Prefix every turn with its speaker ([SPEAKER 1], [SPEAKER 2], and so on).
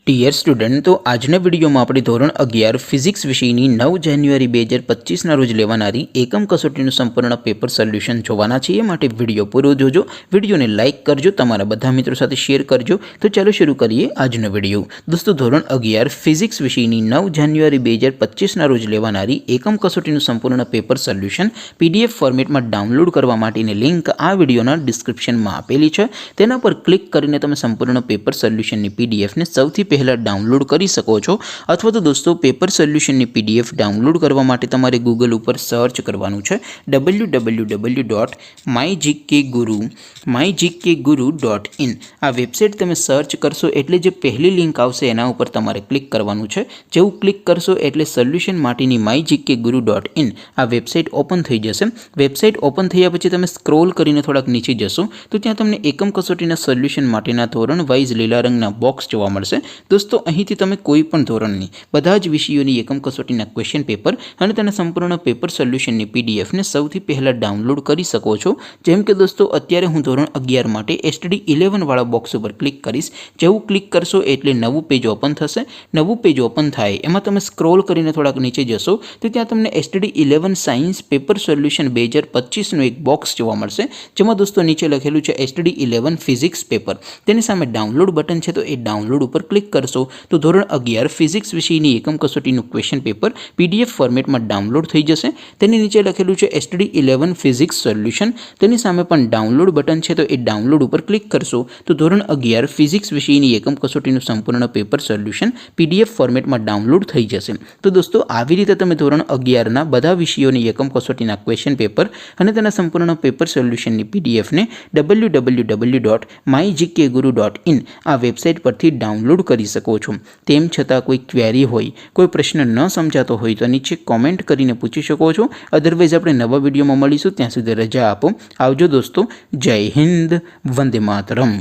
[SPEAKER 1] Dear student, તો આજના વિડીયોમાં આપણે ધોરણ 11 ફિઝિક્સ વિષયની 9 જાન્યુઆરી 2025ના રોજ લેવાનારી એકમ કસોટીનું સંપૂર્ણ પેપર સોલ્યુશન જોવાના છીએ। માટે વિડીયો પૂરો જોજો, વિડીયોને લાઇક કરજો, તમારા બધા મિત્રો સાથે શેર કરજો। તો ચાલો શરૂ કરીએ આજનો વિડીયો। દોસ્તો, ધોરણ 11 ફિઝિક્સ વિષયની 9 જાન્યુઆરી 2025ના રોજ લેવાનારી એકમ કસોટીનું સંપૂર્ણ પેપર સોલ્યુશન PDF ફોર્મેટમાં ડાઉનલોડ કરવા માટેની લિંક આ વિડીયોના ડિસ્ક્રિપ્શનમાં આપેલી છે। તેના પર ક્લિક કરીને તમે સંપૂર્ણ પેપર સોલ્યુશનની PDFને સૌથી પહેલા ડાઉનલોડ કરી શકો છો। અથવા તો દોસ્તો, પેપર સોલ્યુશનની PDF ડાઉનલોડ કરવા માટે તમારે ગૂગલ ઉપર સર્ચ કરવાનું છે www.mygkguru.in। આ વેબસાઇટ તમે સર્ચ કરશો એટલે જે પહેલી લિંક આવશે એના ઉપર તમારે ક્લિક કરવાનું છે। જેવું ક્લિક કરશો એટલે સોલ્યુશન માટેની mygkguru.in આ વેબસાઇટ ઓપન થઈ જશે। વેબસાઇટ ઓપન થયા પછી તમે સ્ક્રોલ કરીને થોડાક નીચે જશો તો ત્યાં તમને એકમ કસોટીના સોલ્યુશન માટેના ધોરણ વાઇઝ લીલા રંગના બોક્સ જોવા મળશે। દોસ્તો, અહીંથી તમે કોઈ પણ ધોરણની બધા જ વિષયોની એકમ કસોટીના ક્વેશ્ચન પેપર અને તેના સંપૂર્ણ પેપર સોલ્યુશનની PDFને સૌથી પહેલાં ડાઉનલોડ કરી શકો છો। જેમ કે દોસ્તો, અત્યારે હું ધોરણ 11 માટે STD 11 વાળા બોક્સ ઉપર ક્લિક કરીશ। જેવું ક્લિક કરશો એટલે નવું પેજ ઓપન થશે। નવું પેજ ઓપન થાય એમાં તમે સ્ક્રોલ કરીને થોડાક નીચે જશો તો ત્યાં તમને STD 11 સાયન્સ પેપર સોલ્યુશન 2025નું એક બોક્સ જોવા મળશે, જેમાં દોસ્તો નીચે લખેલું છે STD 11 ફિઝિક્સ પેપર। તેની સામે ડાઉનલોડ બટન છે, તો એ ડાઉનલોડ ઉપર ક્લિક કરશો તો ધોરણ 11 ફિઝિક્સ વિષયની એકમ કસોટીનું ક્વેશ્ચન પેપર PDF ફોર્મેટમાં ડાઉનલોડ થઈ જશે। તેની નીચે લખેલું છે STD 11 ફિઝિક્સ સોલ્યુશન। તેની સામે પણ ડાઉનલોડ બટન છે, તો એ ડાઉનલોડ ઉપર ક્લિક કરશો તો ધોરણ 11 ફિઝિક્સ વિષયની એકમ કસોટીનું સંપૂર્ણ પેપર સોલ્યુશન PDF ફોર્મેટમાં ડાઉનલોડ થઈ જશે। તો દોસ્તો, આવી રીતે તમે ધોરણ 11ના બધા વિષયોની એકમ કસોટીના ક્વેશ્ચન પેપર અને તેના સંપૂર્ણ પેપર સોલ્યુશનની PDFને www.mygkguru.in આ વેબસાઇટ પરથી ડાઉનલોડ કરી શકો છો। તેમ છતાં કોઈ ક્વેરી હોય, કોઈ પ્રશ્ન ન સમજાતો હોય તો નીચે કોમેન્ટ કરીને પૂછી શકો છો। અધરવાઇઝ આપણે નવા વિડીયોમાં મળીશું, ત્યાં સુધી રજા આપો। આવજો દોસ્તો, જય હિન્દ, વંદે માતરમ।